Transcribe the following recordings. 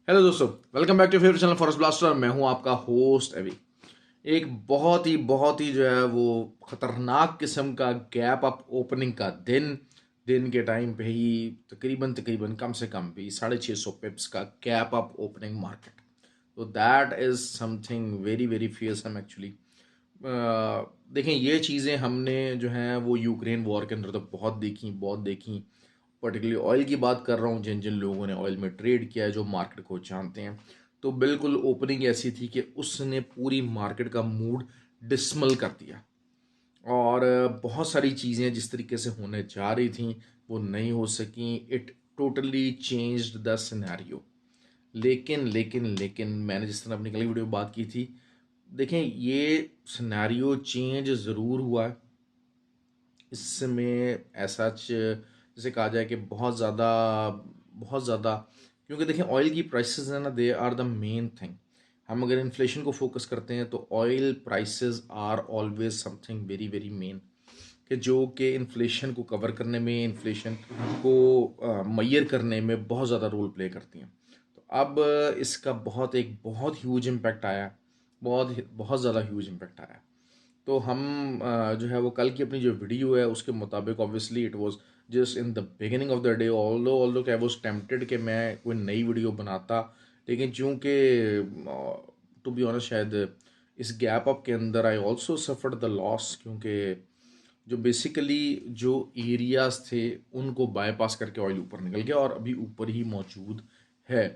Hello दोस्तों, welcome back to favourite channel Forest Blaster. मैं हूं आपका होस्ट अभी। एक बहुत ही जो है वो खतरनाक किस्म का गैप अप ओपनिंग का दिन के टाइम पे ही तकरीबन कम से कम भी 650 पिप्स का गैप अप ओपनिंग मार्केट। तो that is something very very fearsome actually. देखें, ये चीज़ें हमने जो है वो यूक्रेन वॉर के अंदर तो बहुत देखी। पर्टिकुलरली ऑयल की बात कर रहा हूँ, जिन जिन लोगों ने ऑयल में ट्रेड किया है, जो मार्केट को जानते हैं। तो बिल्कुल ओपनिंग ऐसी थी कि उसने पूरी मार्केट का मूड डिसमल कर दिया। और बहुत सारी चीज़ें जिस तरीके से होने जा रही थी वो नहीं हो सकी। It totally changed the scenario. लेकिन मैंने जिस तरह अपनी कल की वीडियो में बात की थी, देखें, ये सिनेरियो चेंज ज़रूर हुआ है। इसमें ऐसा जैसे कहा जाए कि बहुत ज़्यादा, क्योंकि देखें ऑयल की प्राइसेस है ना, they are the main thing. हम अगर इन्फ्लेशन को फोकस करते हैं तो oil prices are always something very very main, कि जो कि इन्फ्लेशन को कवर करने में, इन्फ्लेशन को मैयर करने में बहुत ज़्यादा रोल प्ले करती हैं। तो अब इसका एक बहुत ह्यूज इम्पैक्ट आया। बहुत ज़्यादा ह्यूज इम्पैक्ट आया। तो हम जो है वो कल की अपनी जो वीडियो है उसके मुताबिक, obviously it was just in the beginning of the day, although I was tempted कि मैं कोई नई वीडियो बनाता। लेकिन चूंकि टू बी ऑनेस्ट, शायद इस गैप अप के अंदर I also suffered the loss, क्योंकि जो बेसिकली जो एरियाज थे उनको बाईपास करके ऑयल ऊपर निकल गया और अभी ऊपर ही मौजूद है।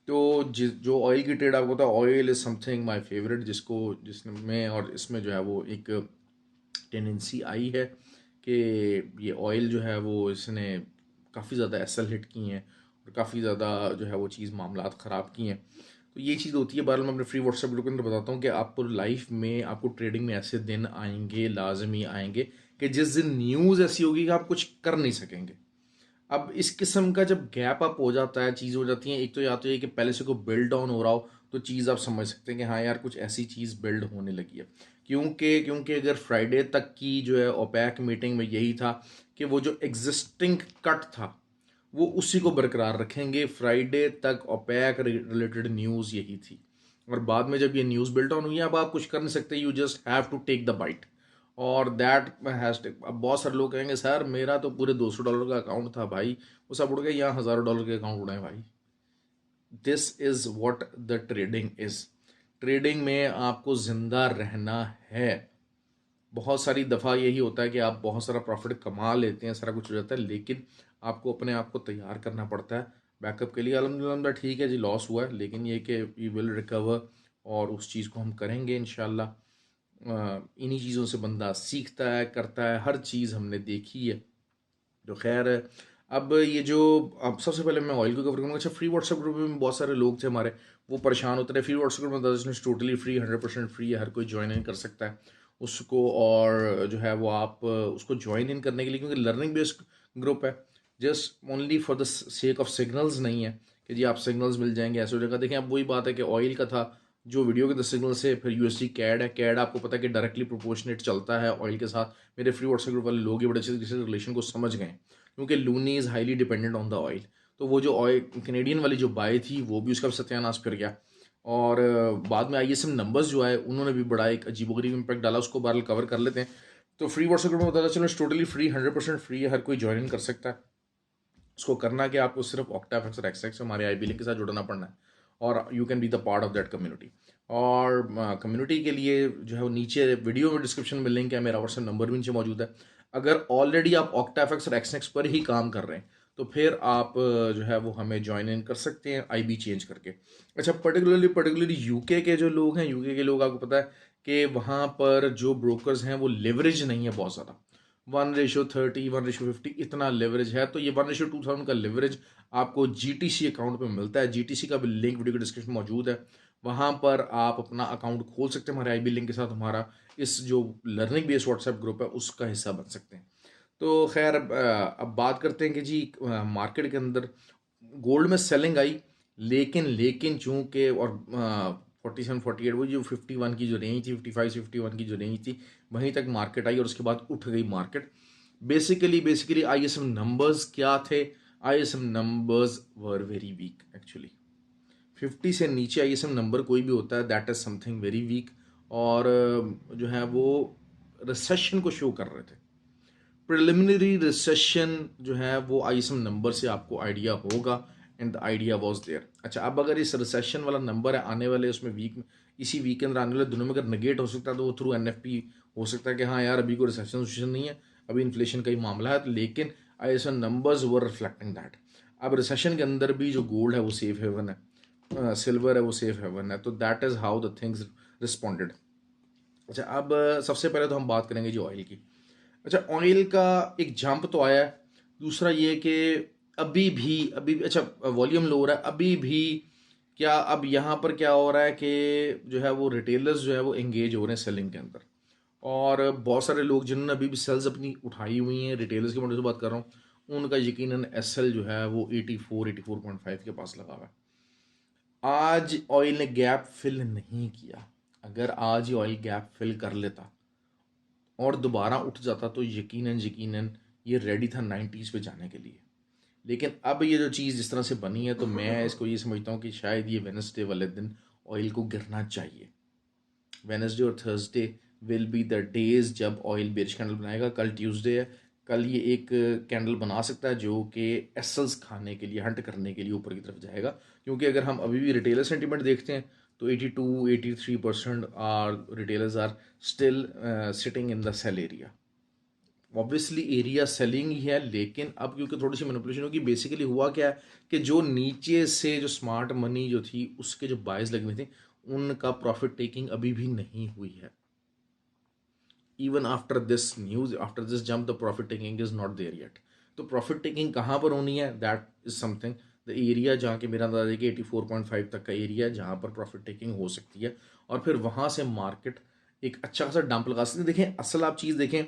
तो जो ऑयल की ट्रेड, आपको पता है oil is something my favourite, जिसमें और इसमें जो है वो एक टेंडेंसी आई है कि ये ऑयल जो है वो इसने काफ़ी ज़्यादा एसएल हिट की हैं और काफ़ी ज़्यादा जो है वो चीज़ मामलात ख़राब की हैं। तो ये चीज़ होती है। बहरहाल मैं अपने फ्री व्हाट्सएप ग्रुप के अंदर बताता हूँ कि आपको लाइफ में, आपको ट्रेडिंग में ऐसे दिन आएंगे, लाजमी आएंगे, कि जिस दिन न्यूज़ ऐसी होगी कि आप कुछ कर नहीं सकेंगे। अब इस किस्म का जब गैप अप हो जाता है, चीज़ हो जाती है, एक तो या तो ये कि पहले से कोई बिल्ड डाउन हो रहा हो, तो चीज़ आप समझ सकते हैं कि हाँ यार कुछ ऐसी चीज़ बिल्ड होने लगी है। क्योंकि अगर फ्राइडे तक की जो है ओपेक मीटिंग में यही था कि वो जो एग्जिस्टिंग कट था वो उसी को बरकरार रखेंगे, फ्राइडे तक ओपेक रिलेटेड न्यूज़ यही थी। और बाद में जब ये न्यूज़ बिल्ड ऑन हुई है, अब आप कुछ कर नहीं सकते, you just have to take the bite. और दैट हैज, अब बहुत सारे लोग कहेंगे सर मेरा तो पूरे $200 का अकाउंट था भाई, वो सब उड़ गए, यहाँ $1000 के अकाउंट उड़े भाई। This is what the trading is. Trading में आपको जिंदा रहना है। बहुत सारी दफ़ा यही होता है कि आप बहुत सारा प्रॉफिट कमा लेते हैं, सारा कुछ हो जाता है, लेकिन आपको अपने आप को तैयार करना पड़ता है बैकअप के लिए। अल्हम्दुलिल्लाह ठीक है जी, लॉस हुआ है, लेकिन ये कि वी विल रिकवर और उस चीज़ को हम करेंगे इंशाल्लाह। इन्हीं चीज़ों से बंदा सीखता है, करता है, हर चीज़ हमने देखी है। तो खैर, अब ये जो, अब सबसे पहले मैं ऑयल को कवर करूँगा। अच्छा, फ्री व्हाट्सएप ग्रुप में बहुत सारे लोग थे हमारे, वो परेशान होते रहे। फ्री व्हाट्सएप ग्रुप में टोटली फ्री, 100% फ्री है, हर कोई ज्वाइन इन कर सकता है उसको। और जो है वो आप उसको ज्वाइन इन करने के लिए, क्योंकि लर्निंग बेस्ड ग्रुप है, just only for the sake of signals नहीं है कि जी आप सिग्नल्स मिल जाएंगे ऐसे हो जाएगा। देखें, अब वही बात है कि ऑयल का था, जो वीडियो के 10 सिग्नल से, फिर यूएसडी कैड है। कैड आपको पता है कि डायरेक्टली प्रोपोर्शनेट चलता है ऑयल के साथ। मेरे फ्री व्हाट्सएप ग्रुप वाले लोग ये बड़े अच्छे तरीके से रिलेशन को समझ गए, क्योंकि loonie is highly dependent on the oil. तो वो जो ऑयल कैनेडियन वाली जो बाय थी वो भी उसका भी सत्यानाश फिर गया। और बाद में आईएसएम नंबर्स जो आए उन्होंने भी बड़ा एक अजीबोगरीब इम्पैक्ट डाला, उसको बार कवर कर लेते हैं। तो फ्री व्हाट्सएप ग्रुप में बताता चलो, टोटली फ्री, 100% फ्री है, हर कोई ज्वाइन कर सकता है। उसको करना कि आपको सिर्फ ऑक्टाफेक्स और एक्सएक्स हमारे आईबी लिंक के साथ जुड़ना पड़ना है, और you can be the part of that community. और कम्युनिटी के लिए जो है वो नीचे वीडियो में डिस्क्रिप्शन में लिंक है, मेरा व्हाट्सएप नंबर भी नीचे मौजूद है। अगर ऑलरेडी आप ऑक्टाफेक्स और एक्सएक्स पर ही काम कर रहे हैं तो फिर आप जो है वो हमें ज्वाइन इन कर सकते हैं आईबी चेंज करके। अच्छा, पर्टिकुलरली यूके के जो लोग हैं, यूके के लोग, आपको पता है कि वहाँ पर जो ब्रोकर्स हैं वो लिवरेज नहीं है बहुत ज़्यादा। 1:30, 1:50 इतना लेवरेज है। तो ये 1:2000 का लेवरेज आपको जीटीसी अकाउंट में मिलता है। जीटीसी का भी लिंक वीडियो के डिस्क्रिप्शन में मौजूद है, वहाँ पर आप अपना अकाउंट खोल सकते हैं हमारे आईबी लिंक के साथ, हमारा इस जो लर्निंग बेस्ड व्हाट्सएप ग्रुप है उसका हिस्सा बन सकते हैं। तो खैर, अब बात करते हैं कि जी मार्केट के अंदर गोल्ड में सेलिंग आई, लेकिन चूंकि, और 47-48, वो जो 51 की जो रेंज थी, 55 से 51 की जो रेंज थी, वहीं तक मार्केट आई और उसके बाद उठ गई मार्केट। बेसिकली आईएसएम नंबर्स क्या थे? ISM numbers were very weak actually. 50 से नीचे आईएसएम नंबर कोई भी होता है that is something very weak, और जो है वो रिसेशन को शो कर रहे थे। प्रिलिमिनरी रिसेशन जो है वो आईएसएम नंबर से आपको आइडिया होगा, and the idea was there. अच्छा, अब अगर इस रिसेशन वाला नंबर है आने वाले उसमें वीक में, इसी वीक के अंदर आने वाले दिनों में अगर नेगेट हो सकता है तो वो थ्रू एनएफपी हो सकता है कि हाँ यार अभी कोई रिसेशन नहीं है, अभी इन्फ्लेशन का ही मामला है, लेकिन ISM numbers were reflecting that. अब रिसेशन के अंदर भी जो गोल्ड है वो सेफ हेवन है, सिल्वर है वो सेफ हेवन है, तो that is how the things responded. अच्छा, अब सबसे पहले तो हम बात करेंगे जी ऑयल की। अच्छा, ऑयल का एक जंप तो आया है। दूसरा ये कि अभी भी अच्छा वॉल्यूम लो हो रहा है अभी भी। क्या अब यहाँ पर क्या हो रहा है कि जो है वो रिटेलर्स जो है वो एंगेज हो रहे हैं सेलिंग के अंदर, और बहुत सारे लोग जिन्होंने अभी भी सेल्स अपनी उठाई हुई हैं, रिटेलर्स के बारे में बात कर रहा हूँ, उनका यकीनन एसएल जो है वो 84-84.5 के पास लगा हुआ है। आज ऑयल ने गैप फिल नहीं किया। अगर आज ही ऑयल गैप फिल कर लेता और दोबारा उठ जाता तो यकीनन यकीनन ये रेडी था 90s पे जाने के लिए। लेकिन अब ये जो चीज़ जिस तरह से बनी है तो मैं इसको ये समझता हूँ कि शायद ये वेनसडे वाले दिन ऑयल को गिरना चाहिए। वेनसडे और Thursday will be the days जब ऑयल बेरिश कैंडल बनाएगा। कल ट्यूसडे है, कल ये एक कैंडल बना सकता है जो कि एसल्स खाने के लिए, हंट करने के लिए ऊपर की तरफ जाएगा, क्योंकि अगर हम अभी भी रिटेलर सेंटीमेंट देखते हैं तो 82-83% are retailers are still sitting in the sale area. Obviously area selling ही है, लेकिन अब क्योंकि थोड़ी सी मैनिपुलेशन होगी, बेसिकली हुआ क्या है कि जो नीचे से जो स्मार्ट मनी जो थी उसके जो बाइज लगे हुए थे उनका प्रॉफिट टेकिंग अभी भी नहीं हुई है। Even after this news, after this jump, the profit taking is not there yet. तो प्रॉफिट टेकिंग कहाँ पर होनी है, that is something the area जहाँ के मेरा अंदाजा है कि 84.5 तक का एरिया है जहाँ पर प्रॉफिट टेकिंग हो सकती है, और फिर वहाँ से मार्केट एक अच्छा खासा डंप लगा सकती है। देखें, असल आप चीज़ देखें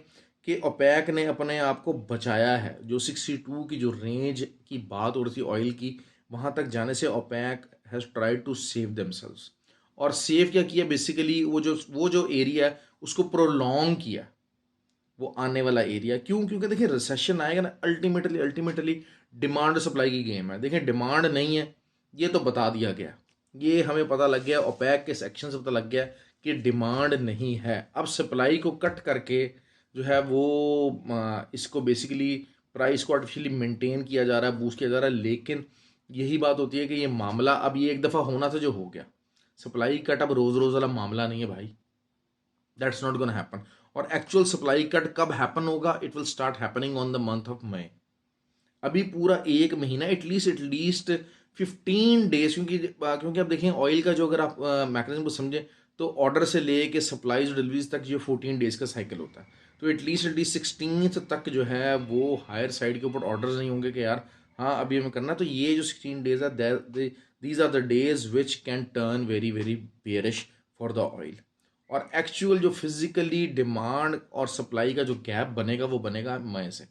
कि ओपेक ने अपने आप को बचाया है। जो 62 की जो रेंज की बात हो रही थी ऑयल की, वहाँ तक जाने से OPEC has tried to save themselves. और सेव क्या किया, बेसिकली वो जो एरिया है उसको प्रोलॉन्ग किया, वो आने वाला एरिया। क्यों? क्योंकि देखिए रिसेशन आएगा ना, अल्टीमेटली डिमांड सप्लाई की गेम है। देखिए डिमांड नहीं है, ये तो बता दिया गया, ये हमें पता लग गया, ओपेक के सेक्शन से पता लग गया कि डिमांड नहीं है। अब सप्लाई को कट करके जो है वो इसको बेसिकली प्राइस को आर्टिफिशियली मेंटेन किया जा रहा है, बूस्ट किया जा रहा है। लेकिन यही बात होती है कि ये मामला अब ये एक दफ़ा होना था जो हो गया। सप्लाई कट अब रोज़ रोज़ वाला मामला नहीं है भाई, दैट्स नॉट गोना हैपन। और एक्चुअल सप्लाई कट कब हैपन होगा, it will start happening on the month of May. अभी पूरा एक महीना, एटलीस्ट 15 डेज, क्योंकि अब देखें ऑयल का जो अगर आप मैकेनिज्म को समझें तो ऑर्डर से ले के सप्लाईज और डिलीवरीज तक जो 14 डेज का साइकिल होता है। तो एटलीस्ट 16th तक जो है वो हायर साइड के ऊपर ऑर्डर्स नहीं होंगे कि यार हाँ अभी हमें करना है। तो ये जो 16 डेज है, these are the days which can turn very very bearish for the oil. और एक्चुअल जो फिजिकली डिमांड और सप्लाई का जो गैप बनेगा वो बनेगा मई से।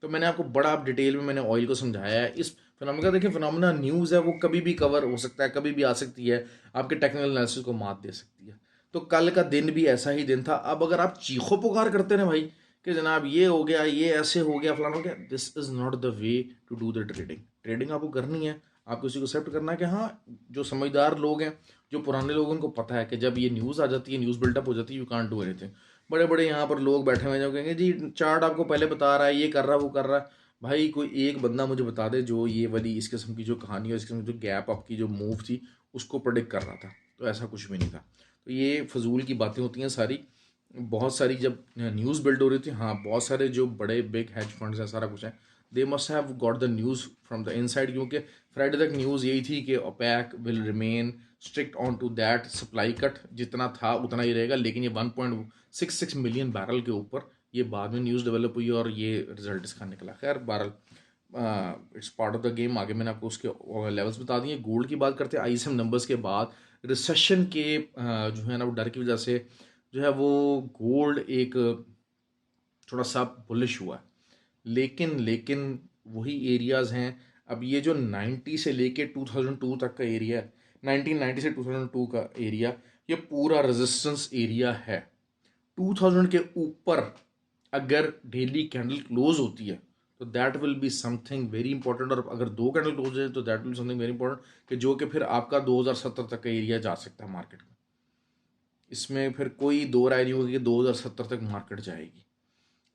तो मैंने आपको बड़ा डिटेल में मैंने ऑयल को समझाया है। इस फिनोमेना, देखिए फिनोमेना न्यूज़ है, वो कभी भी कवर हो सकता है, कभी भी आ सकती है, आपके टेक्निकल एनालिसिस को मात दे सकती है। तो कल का दिन भी ऐसा ही दिन था। अब अगर आप चीखो पुकार करते ना भाई कि जनाब ये हो गया, ये ऐसे हो गया, फलाना हो गया, this is not the way to do the trading. Trading आपको करनी है, आपको उसी को एक्सेप्ट करना है कि हाँ जो समझदार लोग हैं, जो पुराने लोग, उनको पता है कि जब ये न्यूज़ आ जाती है, न्यूज़ बिल्डअप हो जाती है, यू कांट डू एनीथिंग। बड़े बड़े यहाँ पर लोग बैठे हुए हैं जो कहेंगे जी चार्ट आपको पहले बता रहा है, ये कर रहा है, वो कर रहा है। भाई कोई एक बंदा मुझे बता दे जो ये वाली इस किस्म की जो कहानी है, इस किस्म की जो गैप आपकी जो मूव थी उसको प्रोडिक्ट कर रहा था। तो ऐसा कुछ भी नहीं था। तो ये फजूल की बातें होती हैं सारी। बहुत सारी जब न्यूज़ बिल्ड हो रही थी, हाँ बहुत सारे जो बड़े बिग हेज फंड्स हैं, सारा कुछ है, they must have got the news from the inside. क्योंकि फ्राइडे तक न्यूज़ यही थी कि OPEC will remain strict on to that, supply cut जितना था उतना ही रहेगा। लेकिन ये 1.66 मिलियन बैरल के ऊपर ये बाद में न्यूज़ डेवलप हुई और ये रिजल्ट इसका निकला। खैर बहरहाल it's part of the game. आगे मैंने आपको उसके लेवल्स बता दिए। गोल्ड की बात करते हैं, आईएसएम नंबर्स के बाद रिसेशन के जो है ना वो डर की वजह से जो है वो गोल्ड एक थोड़ा सा बुलिश हुआ है। लेकिन वही एरियाज़ हैं। अब ये जो 90 से लेके 2002 तक का एरिया है, 1990 से 2002 का एरिया, ये पूरा रेजिस्टेंस एरिया है। 2000 के ऊपर अगर डेली कैंडल क्लोज होती है तो that will be something very important. और अगर 2 कैंडल क्लोज हो जाए तो that will be something very important, कि जो कि फिर आपका 2070 तक का एरिया जा सकता है मार्केट का। इसमें फिर कोई दो राय नहीं होगी कि 2070 तक मार्केट जाएगी।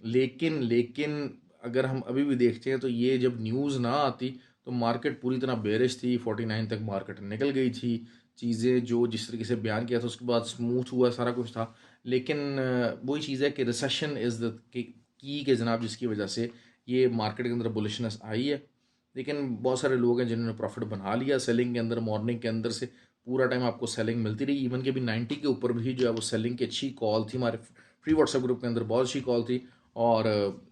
लेकिन अगर हम अभी भी देखते हैं तो ये जब न्यूज़ ना आती तो मार्केट पूरी तरह बेरिश थी, 49 तक मार्केट निकल गई थी। चीज़ें जो जिस तरीके से बयान किया था उसके बाद स्मूथ हुआ, सारा कुछ था। लेकिन वही चीज़ है कि रिसेशन इज़ द की के जनाब, जिसकी वजह से ये मार्केट के अंदर बुलिशनेस आई है। लेकिन बहुत सारे लोग हैं जिन्होंने प्रॉफिट बना लिया सेलिंग के अंदर। मॉर्निंग के अंदर से पूरा टाइम आपको सेलिंग मिलती रही, इवन के भी 90 के ऊपर भी जो है वो सेलिंग की अच्छी कॉल थी। हमारे फ्री व्हाट्सएप ग्रुप के अंदर बहुत अच्छी कॉल थी और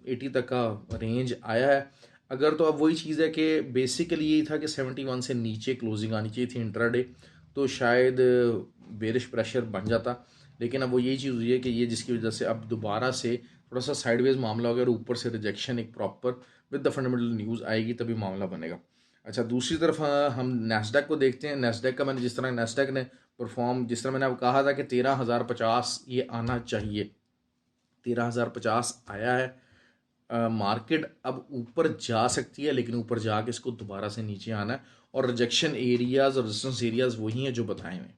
80 तक का रेंज आया है। अगर तो अब वही चीज़ है कि बेसिकली यही था कि 71 से नीचे क्लोजिंग आनी चाहिए थी इंट्राडे, तो शायद बेरिश प्रेशर बन जाता। लेकिन अब वो यही चीज़ हुई है कि ये जिसकी वजह से अब दोबारा से थोड़ा सा साइडवेज मामला हो गया और ऊपर से रिजेक्शन एक proper with the fundamental news आएगी तभी मामला बनेगा। अच्छा, दूसरी तरफ हम नैस्डैक को देखते हैं। नैस्डैक का मैंने जिस तरह नैस्डैक ने परफॉर्म, जिस तरह मैंने अब कहा था कि 13,050 ये आना चाहिए, 13,050 आया है। मार्केट अब ऊपर जा सकती है लेकिन ऊपर जाके इसको दोबारा से नीचे आना है। और रिजेक्शन एरियाज़ और रेजिस्टेंस एरियाज़ वही हैं जो बताए हुए।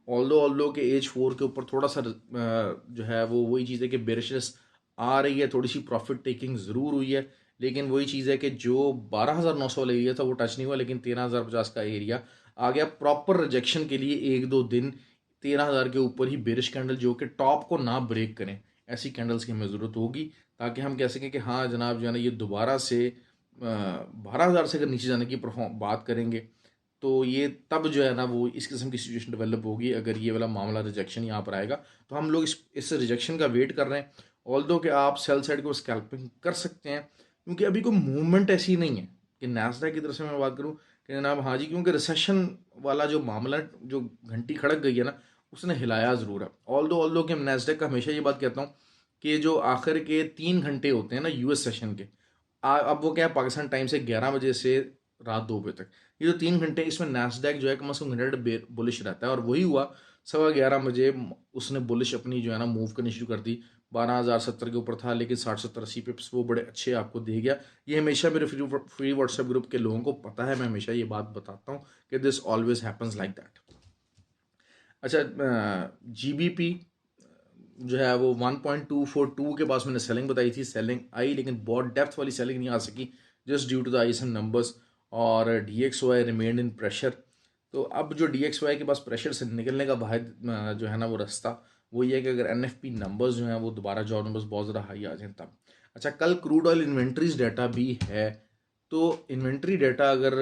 ऑल्दो के एज 4 के ऊपर थोड़ा सा जो है वो वही चीज़ है कि बेरिशनेस आ रही है, थोड़ी सी प्रॉफिट टेकिंग ज़रूर हुई है। लेकिन वही चीज़ है कि जो 12,900 वाला एरिया था वो टच नहीं हुआ, लेकिन 13,050 का एरिया आ गया प्रॉपर रिजेक्शन के लिए। 1-2 दिन 13,000 के ऊपर ही बेरिश कैंडल जो कि टॉप को ना ब्रेक करें, ऐसी कैंडल्स की हमें ज़रूरत होगी, ताकि हम कह सकें कि हाँ जनाब जो है ना ये दोबारा से 12,000 से अगर नीचे जाने की परफॉर्म बात करेंगे तो ये तब जो है ना वो इस किस्म की सिचुएशन डेवलप होगी। अगर ये वाला मामला रिजेक्शन यहाँ पर आएगा तो हम लोग इस रिजेक्शन का वेट कर रहे हैं। ऑल्दो कि आप सेल साइड को स्कैल्पिंग कर सकते हैं, क्योंकि अभी कोई मूवमेंट ऐसी नहीं है कि नैस्डैक की तरफ से मैं बात करूँ कि जनाब हाँ जी, क्योंकि रिसेशन वाला जो मामला जो घंटी खड़क गई है ना उसने हिलाया ज़रूर है। ऑल्दो कि नैस्डैक का हमेशा ये बात कहता हूँ कि जो आखिर के 3 घंटे होते हैं ना यूएस सेशन के, अब वो क्या है, पाकिस्तान टाइम से 11 बजे से रात 2 बजे तक, ये जो 3 घंटे इसमें नैस्डैक जो है कम से कम घंटे बुलिश रहता है। और वही हुआ 11:15 बजे उसने बुलिश अपनी जो है ना मूव करनी शुरू कर दी। 12,070 के ऊपर था लेकिन 60-70-80 पिप्स वो बड़े अच्छे आपको दे गया। ये हमेशा मेरे फ्री व्हाट्सएप ग्रुप के लोगों को पता है, मैं हमेशा ये बात बताता हूँ कि this always happens like that. अच्छा, जीबीपी जो है वो 1.242 के पास मैंने सेलिंग बताई थी, सेलिंग आई लेकिन बहुत डेप्थ वाली सेलिंग नहीं आ सकी, just due to the ISM numbers. और DXY रिमेन्ड इन प्रेशर। तो अब जो DXY के पास प्रेशर से निकलने का वाहिद जो है ना वो रास्ता वो ये है कि अगर NFP नंबर्स जो हैं वो दोबारा जॉब नंबर्स बहुत ज़्यादा हाई आ जाएं तब। अच्छा, कल क्रूड ऑयल इन्वेंट्रीज डाटा भी है। तो इन्वेंट्री डाटा अगर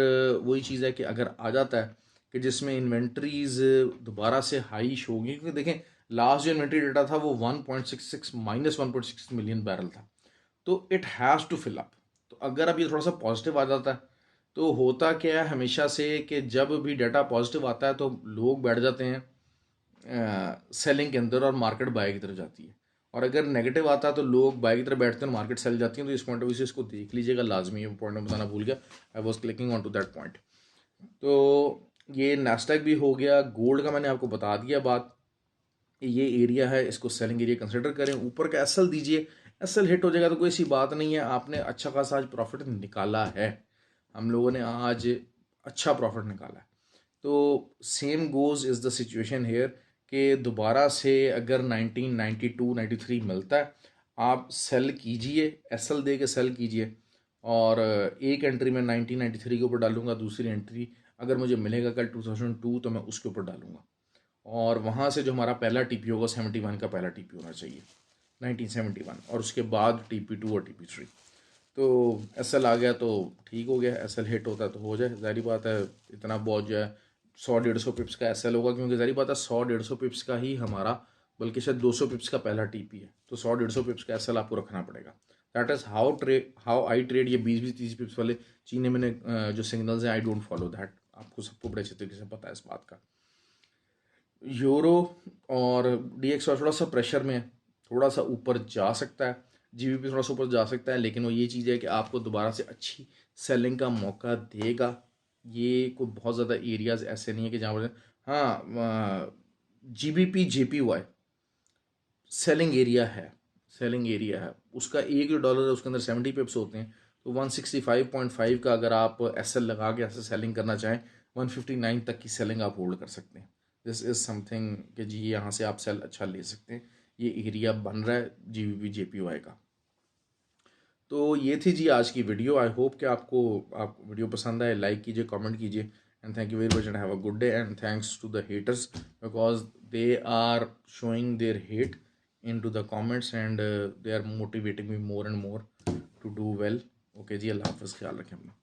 वही चीज़ है कि अगर आ जाता है कि जिसमें इन्वेंट्रीज दोबारा से हाई शो होगी, क्योंकि देखें लास्ट जो इन्वेंट्री डाटा था वो 1.66 -1.6 मिलियन बैरल था, तो it has to fill up. तो अगर अब ये थोड़ा सा पॉजिटिव आ जाता है तो होता क्या है हमेशा से कि जब भी डाटा पॉजिटिव आता है तो लोग बैठ जाते हैं सेलिंग के अंदर और मार्केट बाय की तरफ जाती है। और अगर नेगेटिव आता है तो लोग बाय की तरफ बैठते हैं और मार्केट सेल जाती है। तो इस पॉइंट ऑफ व्यू से इसको देख लीजिएगा, लाजमी है। पॉइंट में बताना भूल गया, I was clicking on to that point. तो ये नास्टैक भी हो गया। गोल्ड का मैंने आपको बता दिया बात, ये एरिया है, इसको सेलिंग एरिया कंसिडर करें। ऊपर का एसएल दीजिए, एसएल हिट हो जाएगा तो कोई सी बात नहीं है, आपने अच्छा खासा आज प्रॉफिट निकाला है। हम लोगों ने आज अच्छा प्रॉफिट निकाला है। तो same goes is the situation here कि दोबारा से अगर 1992 93 मिलता है आप सेल कीजिए, एसएल दे के सेल कीजिए। और एक एंट्री मैं 1993 के ऊपर डालूंगा, दूसरी एंट्री अगर मुझे मिलेगा कल 2002 तो मैं उसके ऊपर डालूंगा। और वहाँ से जो हमारा पहला टीपी होगा 71 का पहला टीपी होना चाहिए, 1971, और उसके बाद TP2 और TP3। तो एसएल आ गया तो ठीक हो गया, एसएल हिट होता है तो हो जाए, ज़ाहिर बात है। इतना बहुत जो है 100-150 पिप्स का एसएल होगा, क्योंकि ज़ाहिर बात है 100-150 पिप्स का ही हमारा, बल्कि शायद 200 पिप्स का पहला टीपी है, तो 100-150 पिप्स का एसएल आपको रखना पड़ेगा। That is how I trade. ये 20-20-30 पिप्स वाले चीने मैंने जो सिग्नल्स हैं, आई डोंट फॉलो दैट, आपको सबको बड़े अच्छे तरीके से पता है इस बात का। यूरो और DXY थोड़ा सा प्रेशर में है, थोड़ा सा ऊपर जा सकता है। GBP थोड़ा सा ऊपर जा सकता है, लेकिन वो ये चीज़ है कि आपको दोबारा से अच्छी सेलिंग का मौका देगा। ये कोई बहुत ज़्यादा एरियाज़ ऐसे नहीं है कि जहाँ पर, हाँ, GBP JPY सेलिंग एरिया है, सेलिंग एरिया है। उसका एक जो डॉलर है उसके अंदर 70 पिप्स होते हैं, तो 165.5 का अगर आप SL लगा के ऐसे सेलिंग करना चाहें 159 तक की सेलिंग आप होल्ड कर सकते हैं। दिस इज़ समथिंग कि जी यहाँ से आप सेल अच्छा ले सकते हैं। ये एरिया बन रहा है GBP JPY का। तो ये थी जी आज की वीडियो। आई होप कि आपको वीडियो पसंद आए। लाइक कीजिए, कमेंट कीजिए, and thank you very much and have a good day, and thanks to the haters because they are showing their hate into the comments, and they are motivating me more and more to do well. Okay जी, अल्लाह हाफ़िज़, ख्याल रखें अपना।